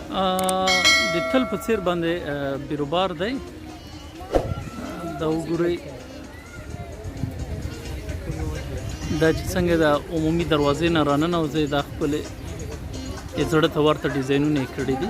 د تل په څیر باندې بیروبار دی. دا وګورئ دا چې څنګه د عمومي دروازې نه راننوځئ دا ښکلې زړه ته ورته ډیزاینونه یې کړي دي.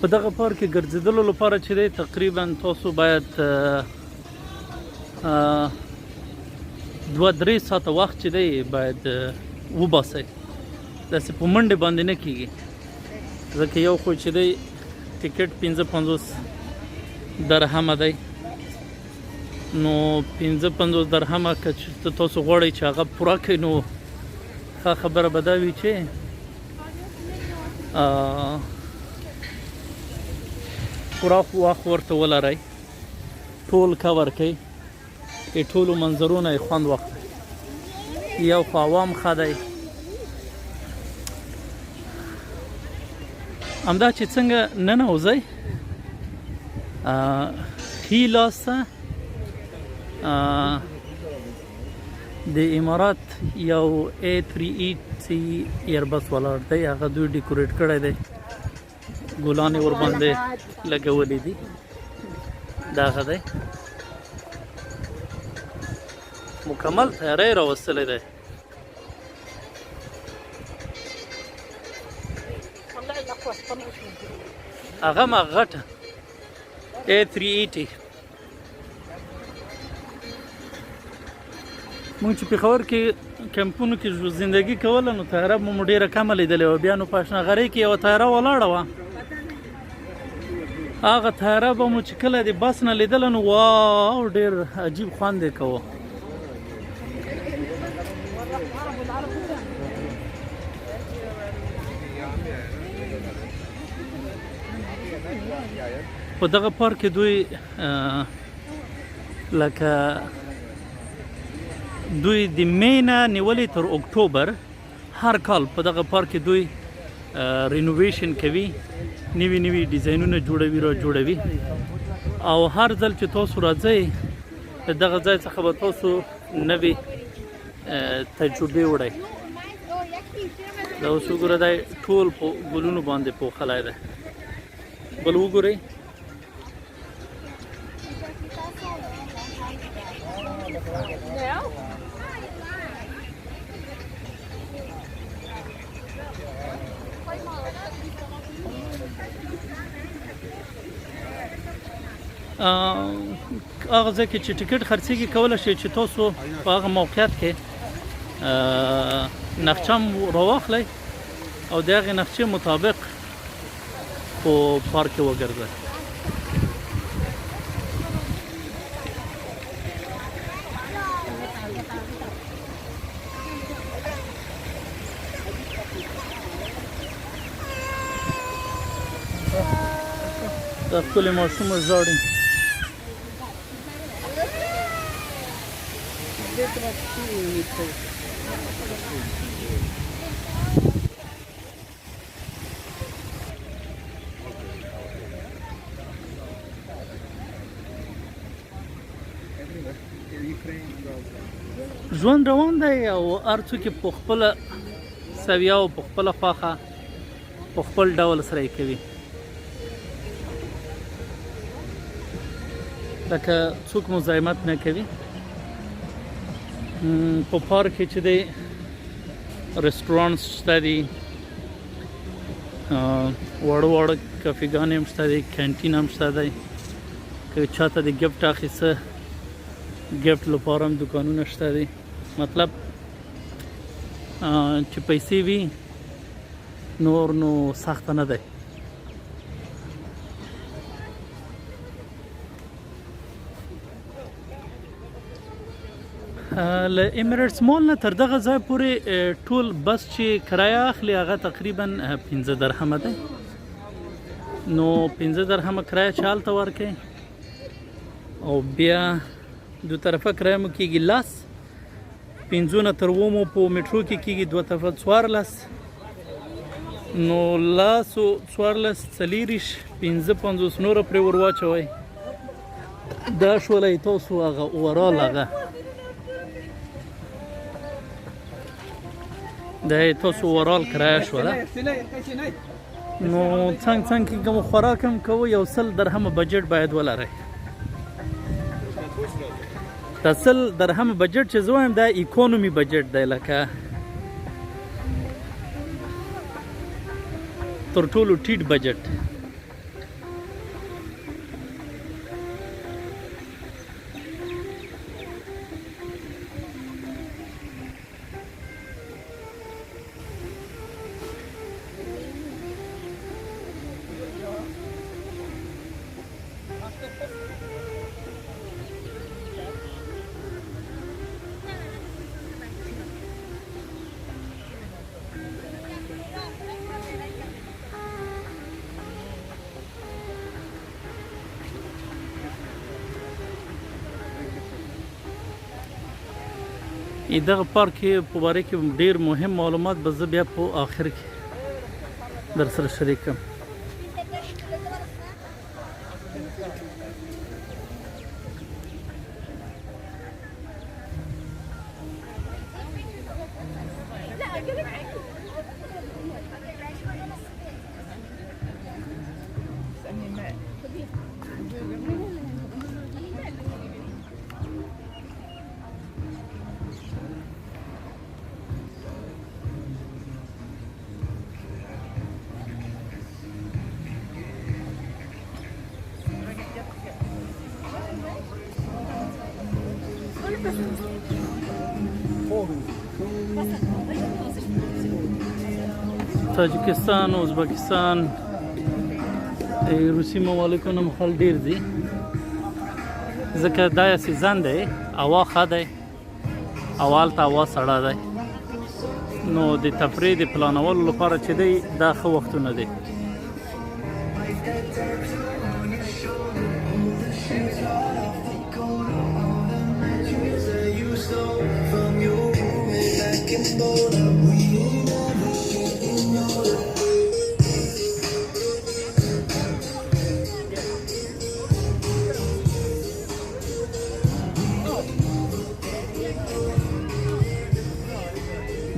په دغه پارک کې ګرځېدلو لپاره چې دی تقریبا تاسو باید 2-3 ساعته وخت چې دی باید وباسئ. داسې په منډې باندې نه کېږي ځکه یو خو چې دی ټیکټ 55 درهمه دی. نو 55 درهمه که تاسو غواړئ چې هغه پوره کړئ نو ښه خبره به دا وي چې پوره وخت ورته ولرئ، ټول کور کړئ، ټولو منظرونه یې خوند واخلئ. یو خو عوام ښه دی، همدا چې څنګه ننوځئ ښي لاس ته د امارات یو A380 ایربس ولاړ دی، هغه دوی ډیکوریټ کړی دی، ګلانې ورباندې لګولې دي. دغه دی مکمل تیاری راوستلی دی. هغه ما غټه A380 مونږ چې پېښور کې کمپونو کې زندگی کوله نو طیاره مو ډېره کمه لیدلې وه. بیا نو په اشنغرۍ کې یوه طیاره ولاړه وه، هغه طیاره به مو چې کله د بس نه لیدله نو واو ډېر عجیب خوند یې کوه. په دغه پارک کې دوی لکه دوی د مې نه نیولې تر اکتوبر هر کال په دغه پارک کې دوی رینوویشن کوي، نوي نوي ډیزاینونه جوړوي او هر ځل چې تاسو راځئ دغه ځای څخه به تاسو نوي تجربې وړئ. دا اوس وګوره دی ټول په ګلونو باندې پوښلی دی. بل وګورئ هغه ځای کې چې ټیکټ خرڅېږي کولی شئ چې تاسو په هغه موقعیت کې نقشه هم راواخلئ او د هغې نقشې مطابق په پارک کې وګرځئ. دا ښکلې ماشومه ژاړي. ژوند روان دی او هر څوک یې په خپله سویه او په خپله خوښه په خپل ډول سره یې کوي. لکه څوک مزاحمت نه کوي. په پارک کې چې دی رستورانټ شته دي، واړه واړه کافېګانې هم شته دي، کینټین هم شته دی. که چاته د ګفټ اخیسته ګفټ لپاره هم دوکانونه شته دي. مطلب چې پیسې وي نور نو سخته نه دی. له ایمریټس مال نه تر دغه ځای پورې ټول بس چې کرایه اخلي هغه تقریبا 15 درهمه دی. نو 15 درهمه کرایه چې هلته ورکوئ او بیا دو طرفه کرایه مو کېږي 10 پنځو نه تر اووه مو په میټرو کې کېږي 2 تفل 14 نو لاسو 14 څلېرویشت 55 نوره پرې ور واچوئ دا شولی تاسو هغه اورال هغه دا یې تاسو اورال کرایه شوله نو څنګ کې کوم خوراک هم کوئ یو 100 درهمه بجټ باید ولرئ دا 100 درهمه بجټ چې زه وایم دا اکونومي بجټ دی لکه تر ټولو ټیټ بجټ دغه پارک په باره کې ډیر مهم معلومات به زه بیا په آخر کې در سره شریک کړم تاجکستان ازبکستان روسي ممالکو نه خلک ډیر دي ځکه دا سیزن دی هوا ښه دی هوالته هوا سړه دی نو د تفریح د پلانولو لپاره چې دی دا ښه وختونه دی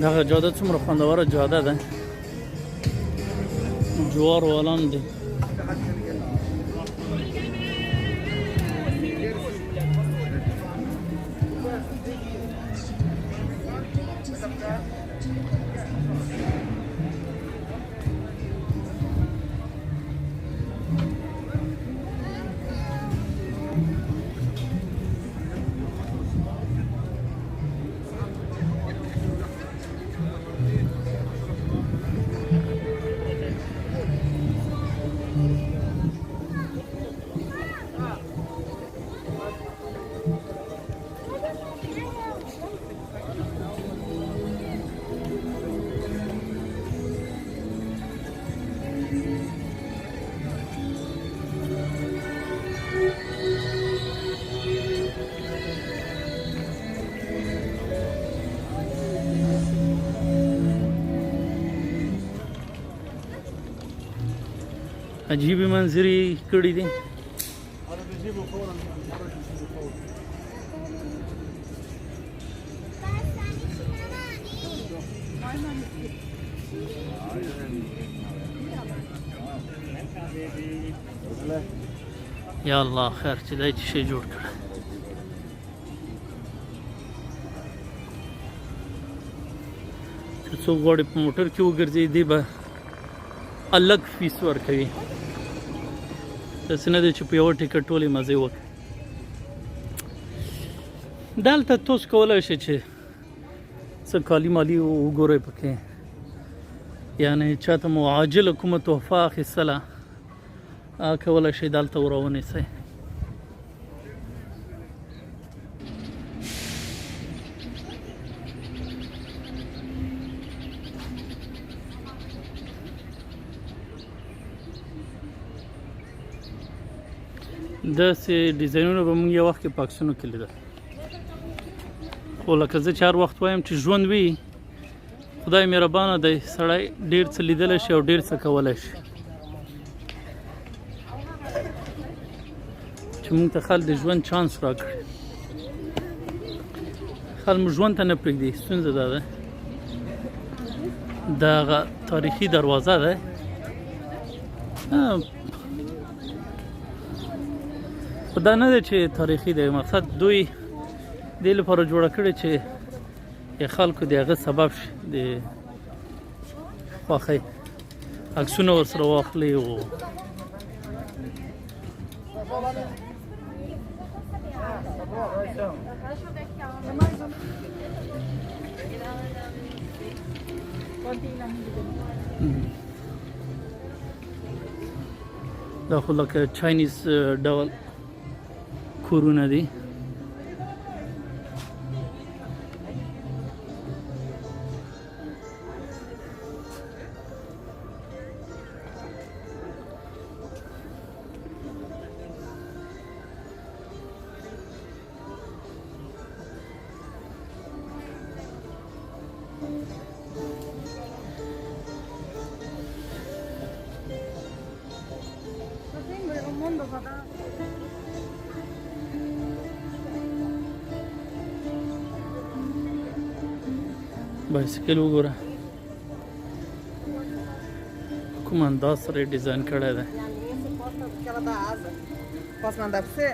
دغه جاده څومره خوندوره جاده ده جوار والان دي عجیبی منظرې کړي دي یا الله خیر چې دا شی جوړ کړه چې څوک غواړي په موټر کې وګرځي دی به الګ فیس ورکوي داسې نه دی چې په یوه ټکټ ټولې مزې وکړي دلته تاسو کولی شئ چې څه کالي مالي وګورئ پکې یعنې چاته مو عاجله کومه تحفه اخیستله کولی شئ دلته ورونیسئ داسې ډیزاینونه به موږ یو وخت کې په عکسونو کې لیدل خو لکه زه چې هر وخت وایم چې ژوند وي خدای مهربانه دی سړی ډېر څه لیدلی شي او ډېر څه کولی شي چې موږ ته خل د ژوند چانس راکړي خل مو ژوند ته نه پرېږدي ستونزه دا ده د هغه تاریخي دروازه ده خو دا نه دی چې تاریخي دی مقصد دوی دې لپاره جوړه کړې چې خلکو د هغه سبب شي د خوښۍ عکسونه ورسره واخلي او دا خو لکه چاینیز ډول کورونه دي بایسکل وګوره کوم انداز سره ډیزاین کړی دی Posso mandar pra você?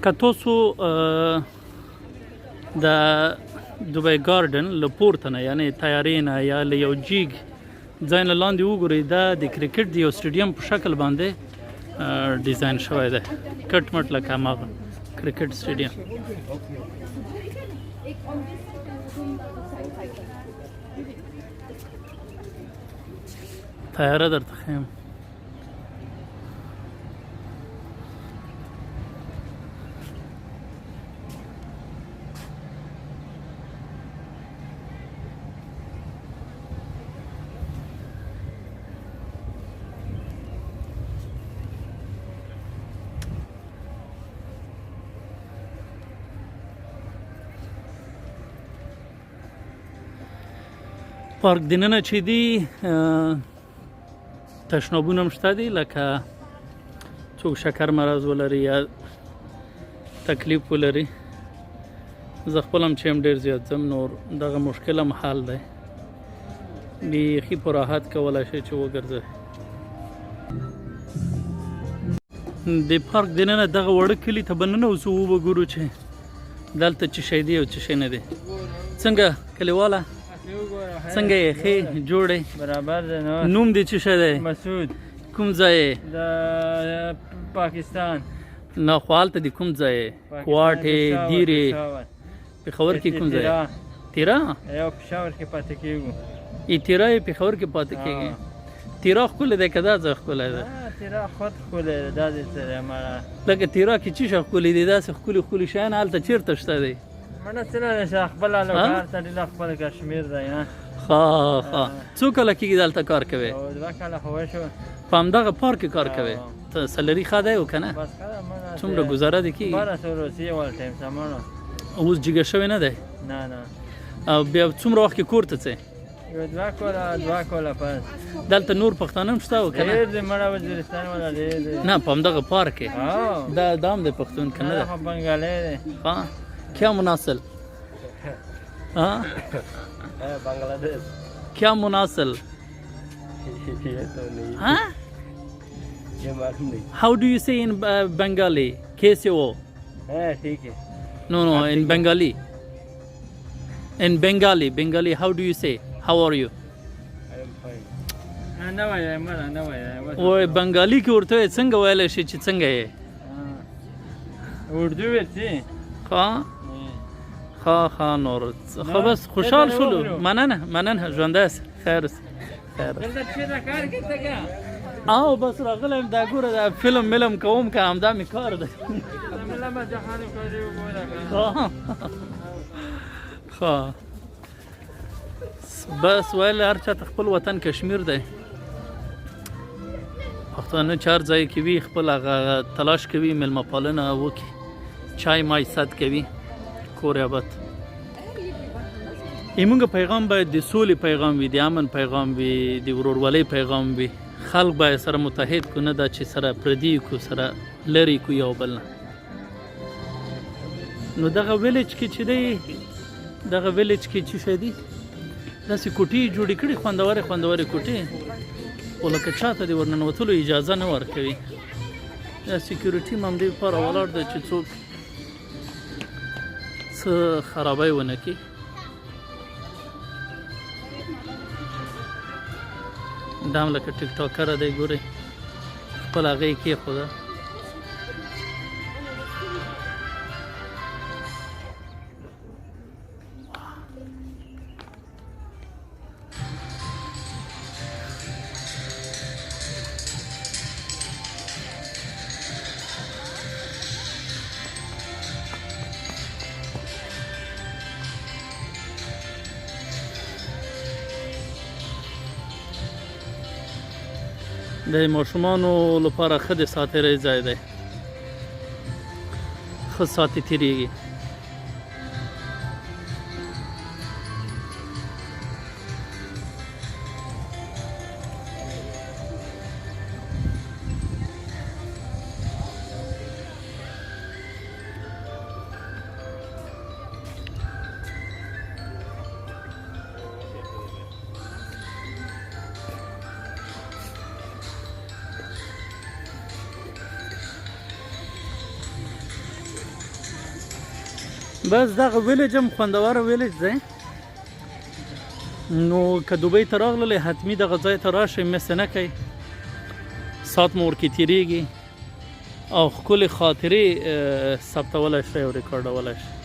که تاسو د دوبۍ ګارډن له پورته نه یعنې تیارې نه یا له یو جیګ ځای نه لاندې وګورئ دا د کرکټ د یو سټیډیم په شکل باندې ډیزاین شوی دی کټ مټ لکه هماغه کرکټ سټیډیم تیاره درته ښیم پارک دننه چې دي تشنابونه هم شته دي لکه څوک شکر مرض ولري یا تکلیف ولري زه خپل هم چې هم ډېر زیات ځم نور دغه مشکل هم حل دی بیخي په راحت کولی شئ چې وګرځئ د پارک دننه دغه وړه کلي ته به ننوځو وګورو چې دلته څه شی دی او څه شی نه دی څنګه کلیواله څنګه یې ښې جوړې برابر دی نوم دې څه شی دی مسعود کوم ځای د پاکستان نه خو هلته د کوم ځای کوټې دیرې پېښور کې کوم ځای تیرا یو پېښور کې پاتې کېږو تیرا یې پېښور کې پاتې کېږي تیرا ښکلی دی که دا ځای ښکلی دی تیرا خود ښکلی دی دا دې څه دی مړه لکه تیرا کې څه شی ښکلی دی داسې ښکلي ښکلي شیان هلته چېرته شته دی مړه څه نه دی چې خپله لوکار ته ډېر خپل کشمیر دی ښه ښه څو کله کېږي دلته کار کوې 2 کاله خو وشو په همدغه پارک کې کار کوې ته سلري ښه دی او که نه بس کله مړه څومره ګزاره دې کېږي 1200 روسیې ول ټایم ته مړه اوس جګه شوی نه دی نه نه او بیا څومره وخت کې کور ته ځې یو 2 کاله پس دلته نور پښتانه هم شته او که نه ډېر دی مړه وزیرستان والا ډېر دی نه په همدغه پارک کې دا دا هم دی پښتون که نه دی خو بنګالی دی हाँ क्या मुनासिल हाँ बांग्लादेश क्या मुनासिल ये तो नहीं हाँ ये मालूम नहीं how do you say in Bengali कैसे हो है ठीक है no in Bengali how do you say how are you I am fine انا وای مړه نه وای وای بنگالي کې ورته څنګه ویلی شي چې څنګه یې اردو ورته ښه ښه نور خو بس خوشحال شولو مننه ژوندی اوسه خیر اوسه دلته چېرته کار کې ته که او بس راغلم دا ګوره دا فلم ملم کوم که همدا مې کار دی لما جهاني کړی وګوره ښه بس ویل هر چا ته خپل وطن کشمیر دی پښتانه چار ځای کې وي خپل هغه تلاش کوي میلمه پالنه وکړي چای مای صد کوي کور آباد زموږ پیغام باید د سولې پیغام وي د امن پیغام وي د ورورولۍ پیغام وي خلک باید سره متحد کو نه دا چې سره پردي کو سره لري کو یو بل نه نو دغه ویلیج کې چې دی دغه ویلیج کې چې شي دي داسې کوټې جوړې کړي خوندورې کوټې خو لکه چاته د ورننوتلو اجازه نه ورکوي دا سیکیورټي هم همدې لپاره ولاړ دی چې څوک څه خرابی ونه کړي دا هم لکه ټیک ټاکره دی ګورئ خپل هغه یې کېښوده د ماشومانو لپاره ښه د ساتیرۍ ځای دی ښه ساتې تېرېږي بس دغه ویلیج هم خوندوره ویلیج دی نو که دوبۍ ته راغللی حتمي دغه ځای ته راشئ مس نه کوئ سات مو ورکې تېرېږي او ښکلې خاطرې ثبتولی شئ او ریکارډولی شئ